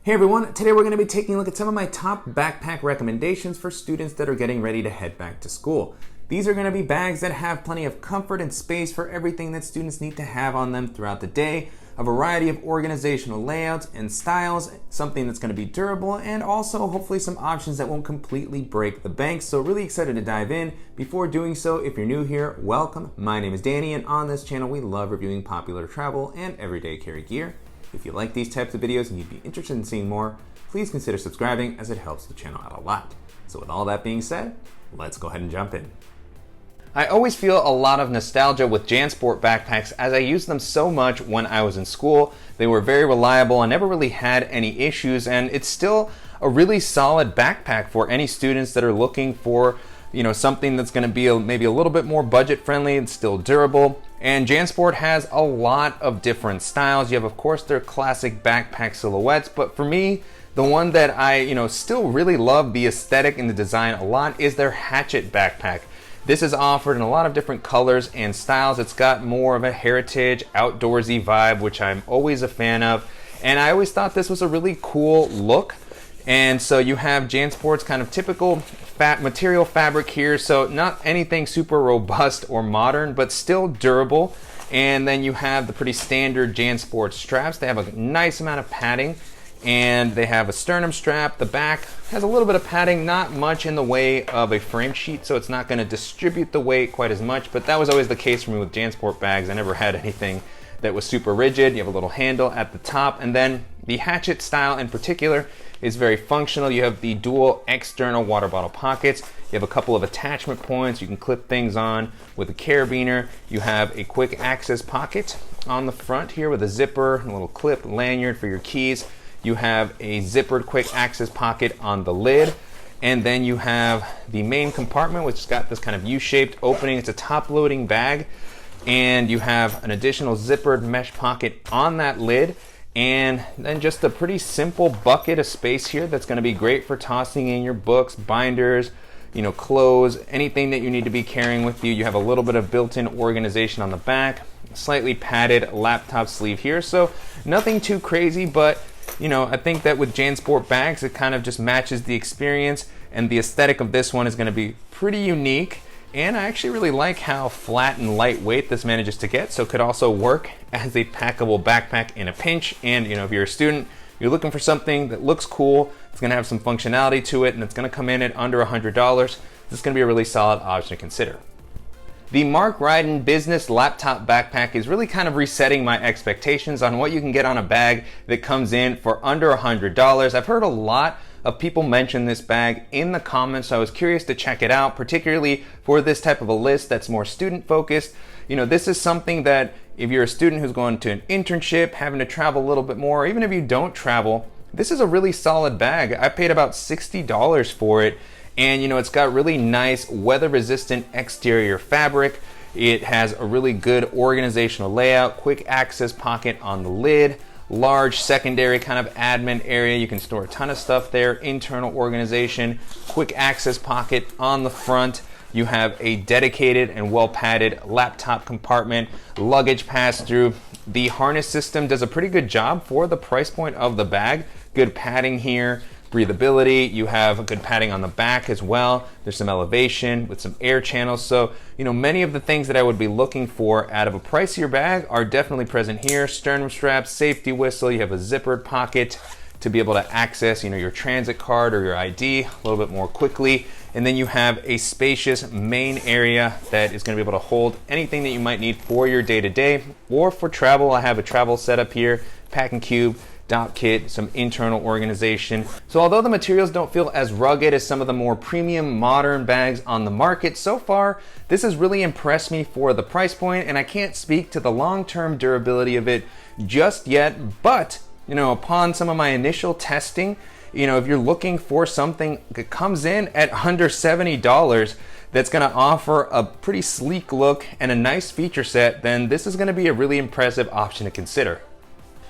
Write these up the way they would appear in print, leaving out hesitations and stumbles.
Hey everyone, today we're going to be taking a look at some of my top backpack recommendations for students that are getting ready to head back to school. These are going to be bags that have plenty of comfort and space for everything that students need to have on them throughout the day, a variety of organizational layouts and styles, something that's going to be durable, and also hopefully some options that won't completely break the bank. So really excited to dive in. Before doing so, if you're new here, welcome. My name is Danny, and on this channel we love reviewing popular travel and everyday carry gear. If you like these types of videos and you'd be interested in seeing more, please consider subscribing as it helps the channel out a lot. So with all that being said, let's go ahead and jump in. I always feel a lot of nostalgia with Jansport backpacks as I used them so much when I was in school. They were very reliable and never really had any issues, and it's still a really solid backpack for any students that are looking for something that's going to be maybe a little bit more budget friendly and still durable. And Jansport has a lot of different styles. You have, of course, their classic backpack silhouettes, but for me, the one that I still really love the aesthetic and the design a lot is their Hatchet backpack. This is offered in a lot of different colors and styles. It's got more of a heritage, outdoorsy vibe, which I'm always a fan of. And I always thought this was a really cool look. And so you have Jansport's kind of typical material fabric here, so not anything super robust or modern, but still durable. And then you have the pretty standard Jansport straps. They have a nice amount of padding, and they have a sternum strap. The back has a little bit of padding, not much in the way of a frame sheet, so it's not going to distribute the weight quite as much, but that was always the case for me with Jansport bags. I never had anything that was super rigid. You have a little handle at the top, and then the Hatchet style in particular is very functional. You have the dual external water bottle pockets. You have a couple of attachment points. You can clip things on with a carabiner. You have a quick access pocket on the front here with a zipper, a little clip lanyard for your keys. You have a zippered quick access pocket on the lid. And then you have the main compartment, which has got this kind of U-shaped opening. It's a top-loading bag. And you have an additional zippered mesh pocket on that lid. And then just a pretty simple bucket of space here that's going to be great for tossing in your books, binders, clothes, anything that you need to be carrying with you. You have a little bit of built-in organization on the back, slightly padded laptop sleeve here. So nothing too crazy, but I think that with Jansport bags, it kind of just matches the experience, and the aesthetic of this one is going to be pretty unique. And I actually really like how flat and lightweight this manages to get, so it could also work as a packable backpack in a pinch. And if you're a student, you're looking for something that looks cool, it's going to have some functionality to it, and it's going to come in at under $100. This is going to be a really solid option to consider. The Ryden business laptop backpack is really kind of resetting my expectations on what you can get on a bag that comes in for under $100. I've heard a lot of people mention this bag in the comments, so I was curious to check it out, particularly for this type of a list that's more student focused. This is something that if you're a student who's going to an internship, having to travel a little bit more, or even if you don't travel, this is a really solid bag. I paid about $60 for it, and it's got really nice weather resistant exterior fabric. It has a really good organizational layout, quick access pocket on the lid, large secondary kind of admin area. You can store a ton of stuff there, internal organization, quick access pocket on the front. You have a dedicated and well padded laptop compartment, luggage pass through. The harness system does a pretty good job for the price point of the bag. Good padding here, breathability. You have a good padding on the back as well. There's some elevation with some air channels. So, many of the things that I would be looking for out of a pricier bag are definitely present here. Sternum strap, safety whistle. You have a zippered pocket to be able to access, your transit card or your ID a little bit more quickly. And then you have a spacious main area that is going to be able to hold anything that you might need for your day-to-day or for travel. I have a travel setup here, packing cube, dock kit, some internal organization. So although the materials don't feel as rugged as some of the more premium modern bags on the market, so far this has really impressed me for the price point, and I can't speak to the long-term durability of it just yet, but upon some of my initial testing, if you're looking for something that comes in at under $70 that's going to offer a pretty sleek look and a nice feature set, then this is going to be a really impressive option to consider.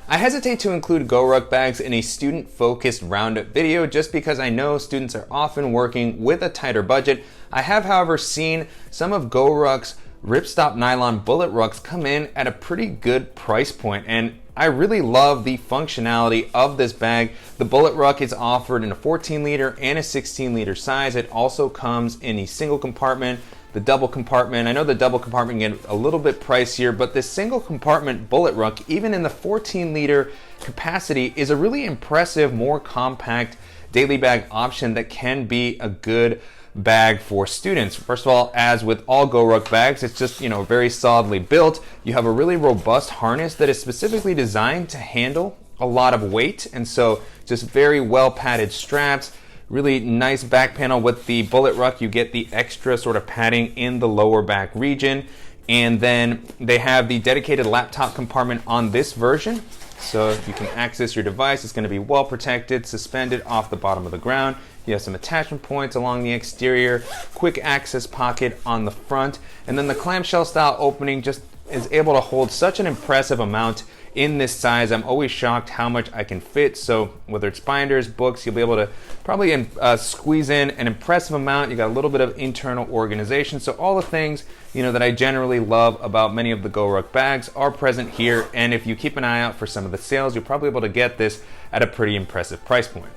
I hesitate to include Goruck bags in a student-focused roundup video just because I know students are often working with a tighter budget. I have, however, seen some of Goruck's Ripstop nylon bullet rucks come in at a pretty good price point, and I really love the functionality of this bag. The Bullet Ruck is offered in a 14 liter and a 16 liter size. It also comes in a single compartment, the double compartment. I know the double compartment can get a little bit pricier, but this single compartment Bullet Ruck, even in the 14 liter capacity, is a really impressive, more compact daily bag option that can be a good bag for students. First of all, as with all Goruck bags, it's just, very solidly built. You have a really robust harness that is specifically designed to handle a lot of weight, and so just very well padded straps. Really nice back panel. With the Bullet Ruck, you get the extra sort of padding in the lower back region, and then they have the dedicated laptop compartment on this version, so you can access your device. It's going to be well protected, suspended off the bottom of the ground. You have some attachment points along the exterior, quick access pocket on the front, and then the clamshell style opening just is able to hold such an impressive amount in this size. I'm always shocked how much I can fit. So whether it's binders, books, you'll be able to probably squeeze in an impressive amount. You got a little bit of internal organization. So all the things that I generally love about many of the Goruck bags are present here. And if you keep an eye out for some of the sales, you're probably able to get this at a pretty impressive price point.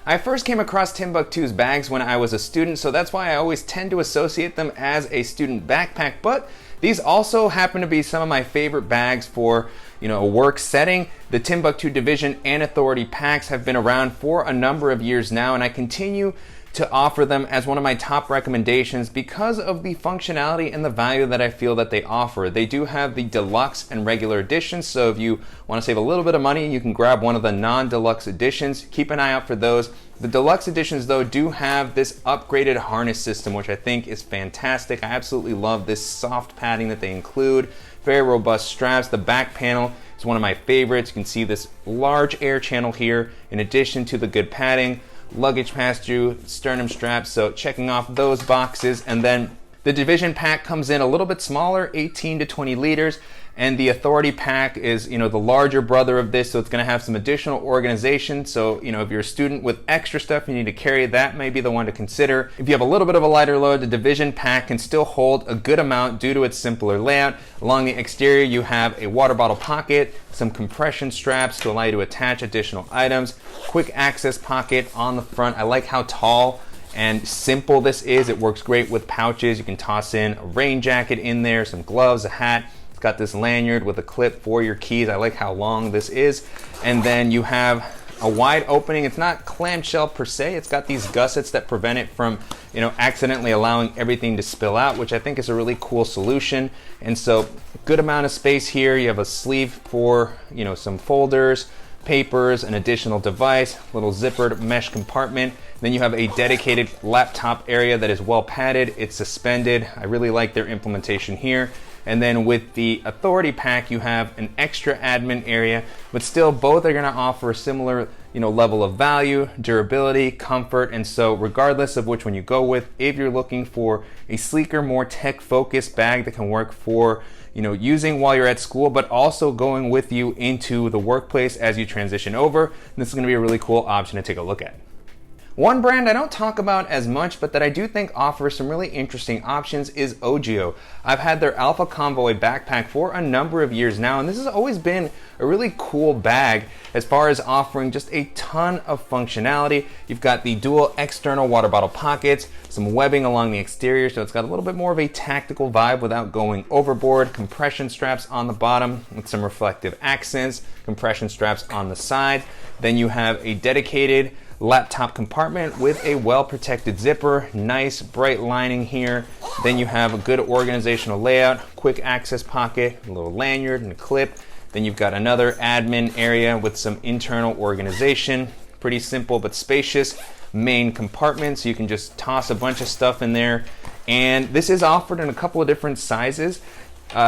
I first came across Timbuk2's bags when I was a student, so that's why I always tend to associate them as a student backpack, but these also happen to be some of my favorite bags for a work setting. The Timbuk2 Division and Authority packs have been around for a number of years now, and I continue to offer them as one of my top recommendations because of the functionality and the value that I feel that they offer. They do have the Deluxe and regular editions, so if you want to save a little bit of money, you can grab one of the non-Deluxe editions. Keep an eye out for those. The Deluxe editions, though, do have this upgraded harness system, which I think is fantastic. I absolutely love this soft padding that they include. Very robust straps. The back panel is one of my favorites. You can see this large air channel here in addition to the good padding. Luggage pass-through, sternum straps, so checking off those boxes. And then the Division pack comes in a little bit smaller, 18 to 20 liters, and the Authority pack is the larger brother of this, so it's going to have some additional organization. So if you're a student with extra stuff you need to carry, that may be the one to consider. If you have a little bit of a lighter load, the Division pack can still hold a good amount due to its simpler layout. Along the exterior, you have a water bottle pocket, some compression straps to allow you to attach additional items, quick access pocket on the front. I like how tall and simple this is. It works great with pouches. You can toss in a rain jacket in there, some gloves, a hat. It's got this lanyard with a clip for your keys. I like how long this is. And then you have a wide opening. It's not clamshell per se. It's got these gussets that prevent it from accidentally allowing everything to spill out, which I think is a really cool solution. And so good amount of space here. You have a sleeve for some folders, papers, an additional device, little zippered mesh compartment. Then you have a dedicated laptop area that is well padded. It's suspended. I really like their implementation here. And then with the Authority pack, you have an extra admin area, but still both are going to offer a similar level of value, durability, comfort. And so regardless of which one you go with, if you're looking for a sleeker, more tech-focused bag that can work for using while you're at school, but also going with you into the workplace as you transition over, this is going to be a really cool option to take a look at. One brand I don't talk about as much, but that I do think offers some really interesting options is Ogio. I've had their Alpha Convoy backpack for a number of years now, and this has always been a really cool bag as far as offering just a ton of functionality. You've got the dual external water bottle pockets, some webbing along the exterior, so it's got a little bit more of a tactical vibe without going overboard. Compression straps on the bottom with some reflective accents, compression straps on the side. Then you have a dedicated laptop compartment with a well-protected zipper, nice bright lining here. Then you have a good organizational layout, quick access pocket, a little lanyard and a clip. Then you've got another admin area with some internal organization. Pretty simple but spacious main compartment, so you can just toss a bunch of stuff in there. And this is offered in a couple of different sizes.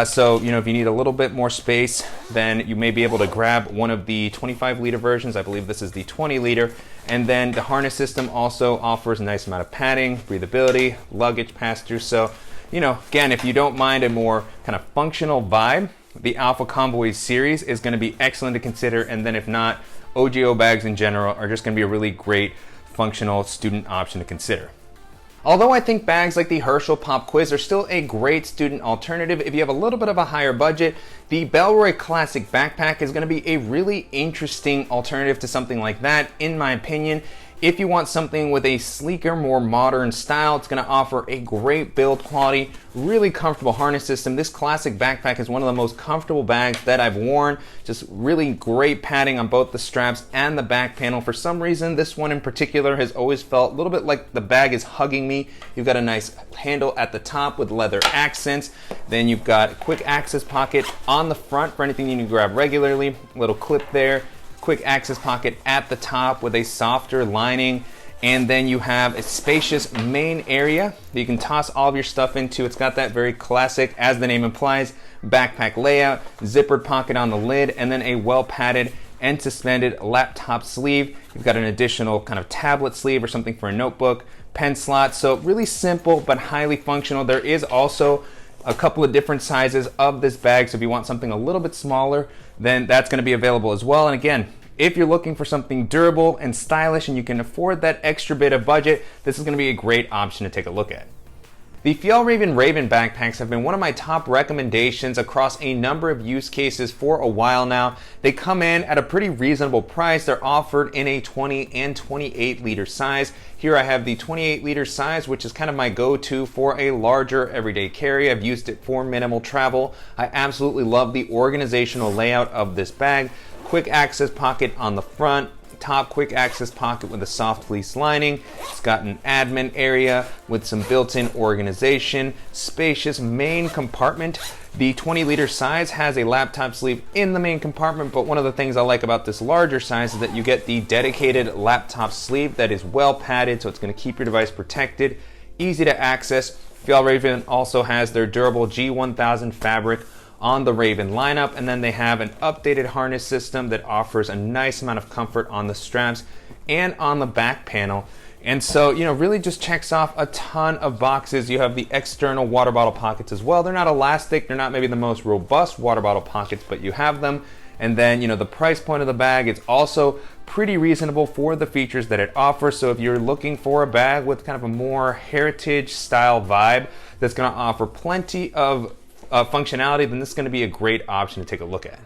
So, if you need a little bit more space, then you may be able to grab one of the 25 liter versions. I believe this is the 20 liter. And then the harness system also offers a nice amount of padding, breathability, luggage pass-through. So, again, if you don't mind a more kind of functional vibe, the Alpha Convoy series is going to be excellent to consider. And then if not, Ogio bags in general are just going to be a really great functional student option to consider. Although I think bags like the Herschel Pop Quiz are still a great student alternative, if you have a little bit of a higher budget, the Bellroy Classic Backpack is going to be a really interesting alternative to something like that, in my opinion. If you want something with a sleeker, more modern style, it's going to offer a great build quality, really comfortable harness system. This classic backpack is one of the most comfortable bags that I've worn. Just really great padding on both the straps and the back panel. For some reason, this one in particular has always felt a little bit like the bag is hugging me. You've got a nice handle at the top with leather accents. Then you've got a quick access pocket on the front for anything you need to grab regularly. A little clip there. Quick access pocket at the top with a softer lining, and then you have a spacious main area that you can toss all of your stuff into. It's got that very classic, as the name implies, backpack layout, zippered pocket on the lid, and then a well padded and suspended laptop sleeve. You've got an additional kind of tablet sleeve or something for a notebook, pen slot. So really simple but highly functional. There is also a couple of different sizes of this bag, so if you want something a little bit smaller, then that's going to be available as well. And again, if you're looking for something durable and stylish and you can afford that extra bit of budget, this is going to be a great option to take a look at. The Fjallraven Raven backpacks have been one of my top recommendations across a number of use cases for a while now. They come in at a pretty reasonable price. They're offered in a 20 and 28 liter size. Here I have the 28 liter size, which is kind of my go-to for a larger everyday carry. I've used it for minimal travel. I absolutely love the organizational layout of this bag. Quick access pocket on the front, top quick access pocket with a soft fleece lining. It's got an admin area with some built-in organization, spacious main compartment. The 20 liter size has a laptop sleeve in the main compartment, but one of the things I like about this larger size is that you get the dedicated laptop sleeve that is well padded, so it's going to keep your device protected, easy to access. Fjallraven also has their durable G1000 fabric on the Raven lineup, and then they have an updated harness system that offers a nice amount of comfort on the straps and on the back panel. And so, really just checks off a ton of boxes. You have the external water bottle pockets as well. They're not elastic, they're not maybe the most robust water bottle pockets, but you have them. And then, the price point of the bag is also pretty reasonable for the features that it offers. So if you're looking for a bag with kind of a more heritage style vibe that's going to offer plenty of functionality, then this is going to be a great option to take a look at.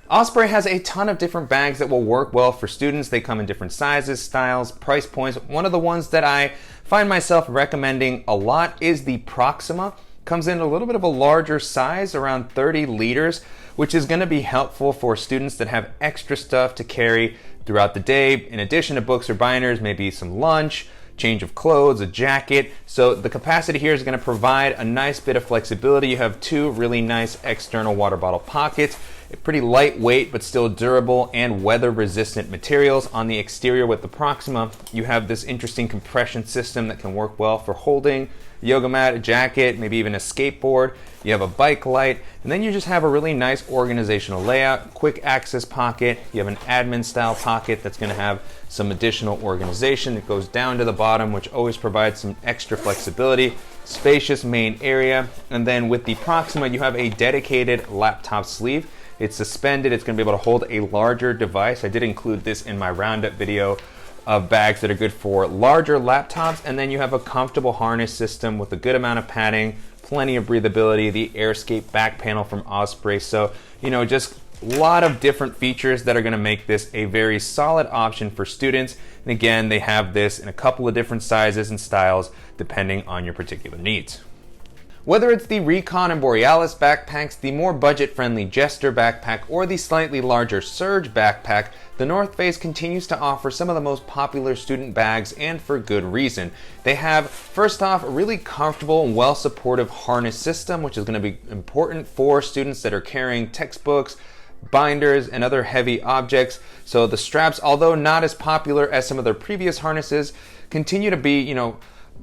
Osprey has a ton of different bags that will work well for students. They come in different sizes, styles, price points. One of the ones that I find myself recommending a lot is the Proxima. Comes in a little bit of a larger size, around 30 liters, which is going to be helpful for students that have extra stuff to carry throughout the day. In addition to books or binders, maybe some lunch, change of clothes, a jacket. So the capacity here is going to provide a nice bit of flexibility. You have two really nice external water bottle pockets, pretty lightweight but still durable and weather resistant materials. On the exterior with the Proxima, you have this interesting compression system that can work well for holding a yoga mat, a jacket, maybe even a skateboard. You have a bike light, and then you just have a really nice organizational layout, quick access pocket. You have an admin style pocket that's going to have some additional organization that goes down to the bottom, which always provides some extra flexibility. Spacious main area, and then with the Proxima you have a dedicated laptop sleeve. It's suspended, it's going to be able to hold a larger device. I did include this in my roundup video of bags that are good for larger laptops. And then you have a comfortable harness system with a good amount of padding, plenty of breathability, the AirScape back panel from Osprey. So, just a lot of different features that are going to make this a very solid option for students. And again, they have this in a couple of different sizes and styles depending on your particular needs. Whether it's the Recon and Borealis backpacks, the more budget-friendly Jester backpack, or the slightly larger Surge backpack, the North Face continues to offer some of the most popular student bags, and for good reason. They have, first off, a really comfortable and well-supportive harness system, which is going to be important for students that are carrying textbooks, binders, and other heavy objects. So the straps, although not as popular as some of their previous harnesses, continue to be,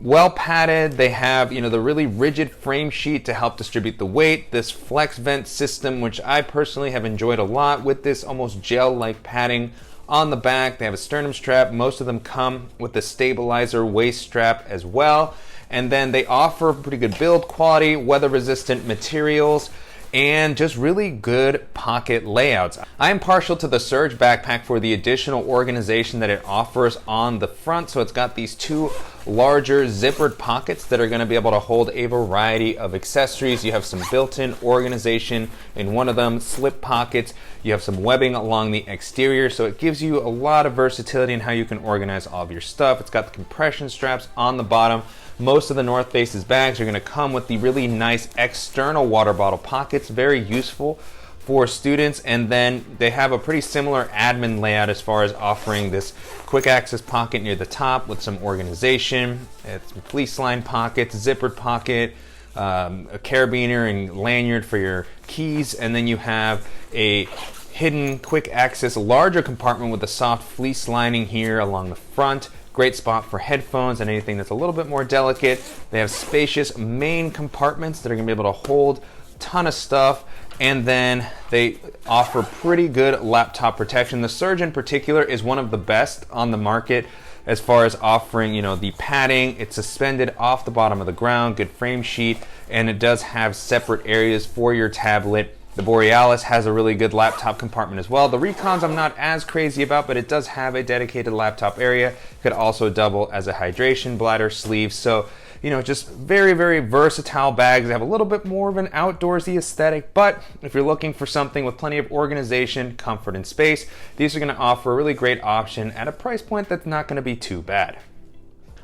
well padded. They have, the really rigid frame sheet to help distribute the weight. This flex vent system, which I personally have enjoyed a lot, with this almost gel-like padding on the back. They have a sternum strap. Most of them come with the stabilizer waist strap as well. And then they offer pretty good build quality, weather-resistant materials, and just really good pocket layouts. I am partial to the Surge backpack for the additional organization that it offers on the front. So it's got these two larger zippered pockets that are going to be able to hold a variety of accessories. You have some built-in organization in one of them, slip pockets. You have some webbing along the exterior, so it gives you a lot of versatility in how you can organize all of your stuff. It's got the compression straps on the bottom. Most of the North Face's bags are going to come with the really nice external water bottle pockets, very useful for students. And then they have a pretty similar admin layout as far as offering this quick access pocket near the top with some organization. It's fleece line pockets, zippered pocket, a carabiner and lanyard for your keys, and then you have a hidden quick access larger compartment with a soft fleece lining here along the front. Great spot for headphones and anything that's a little bit more delicate. They have spacious main compartments that are going to be able to hold a ton of stuff, and then they offer pretty good laptop protection. The Surge in particular is one of the best on the market as far as offering, the padding. It's suspended off the bottom of the ground, good frame sheet, and it does have separate areas for your tablet. The Borealis has a really good laptop compartment as well. The Recons I'm not as crazy about, but it does have a dedicated laptop area. It could also double as a hydration bladder sleeve. So, just very, very versatile bags. They have a little bit more of an outdoorsy aesthetic, but if you're looking for something with plenty of organization, comfort, and space, these are going to offer a really great option at a price point that's not going to be too bad.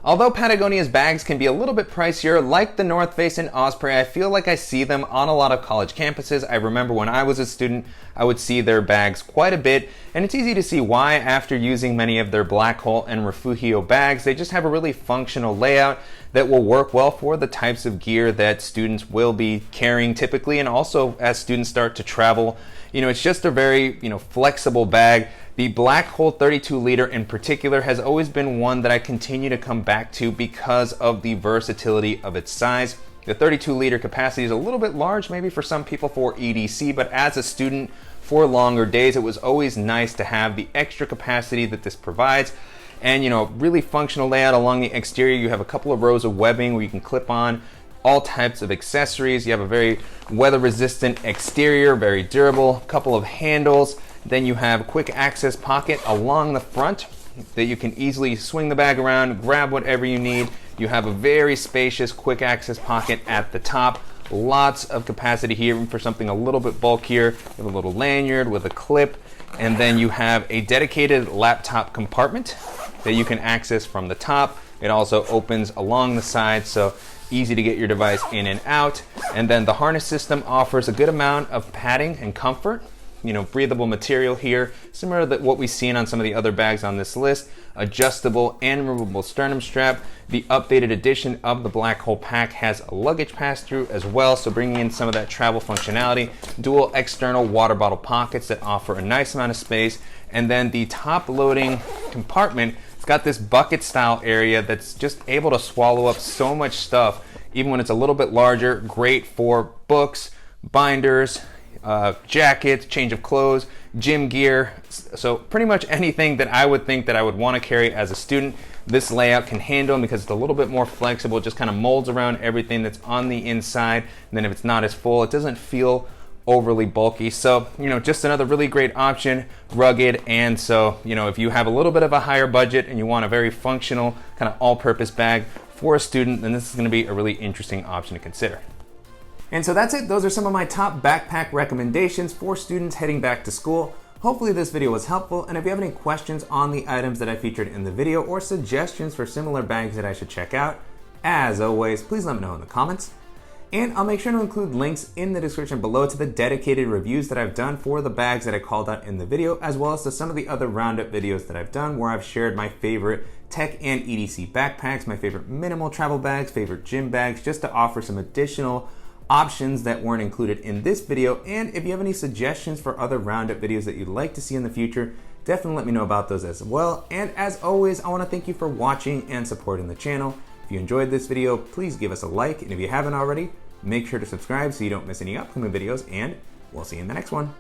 Although Patagonia's bags can be a little bit pricier, like the North Face and Osprey, I feel like I see them on a lot of college campuses. I remember when I was a student, I would see their bags quite a bit, and it's easy to see why after using many of their Black Hole and Refugio bags. They just have a really functional layout that will work well for the types of gear that students will be carrying typically, and also as students start to travel. It's just a very, flexible bag. The Black Hole 32 liter in particular has always been one that I continue to come back to because of the versatility of its size. The 32 liter capacity is a little bit large maybe for some people for EDC, but as a student for longer days, it was always nice to have the extra capacity that this provides. And really functional layout along the exterior. You have a couple of rows of webbing where you can clip on all types of accessories. You have a very weather resistant exterior, very durable, a couple of handles. Then you have a quick access pocket along the front that you can easily swing the bag around, grab whatever you need. You have a very spacious quick access pocket at the top. Lots of capacity here for something a little bit bulkier. You have a little lanyard with a clip, and then you have a dedicated laptop compartment that you can access from the top. It also opens along the side, so easy to get your device in and out. And then the harness system offers a good amount of padding and comfort. Breathable material here, similar to what we've seen on some of the other bags on this list. Adjustable and removable sternum strap. The updated edition of the Black Hole pack has a luggage pass-through as well, so bringing in some of that travel functionality. Dual external water bottle pockets that offer a nice amount of space. And then the top loading compartment, it's got this bucket style area that's just able to swallow up so much stuff, even when it's a little bit larger. Great for books, binders, jackets, change of clothes, gym gear. So pretty much anything that I would think that I would want to carry as a student, this layout can handle, because it's a little bit more flexible. It just kind of molds around everything that's on the inside. And then if it's not as full, it doesn't feel overly bulky. So, just another really great option, rugged. And so, if you have a little bit of a higher budget and you want a very functional kind of all-purpose bag for a student, then this is going to be a really interesting option to consider. And so that's it. Those are some of my top backpack recommendations for students heading back to school. Hopefully this video was helpful, and if you have any questions on the items that I featured in the video or suggestions for similar bags that I should check out, as always, please let me know in the comments. And I'll make sure to include links in the description below to the dedicated reviews that I've done for the bags that I called out in the video, as well as to some of the other roundup videos that I've done where I've shared my favorite tech and EDC backpacks, my favorite minimal travel bags, favorite gym bags, just to offer some additional options that weren't included in this video. And if you have any suggestions for other roundup videos that you'd like to see in the future, definitely let me know about those as well. And as always, I want to thank you for watching and supporting the channel. If you enjoyed this video, please give us a like, and if you haven't already, make sure to subscribe so you don't miss any upcoming videos, and we'll see you in the next one.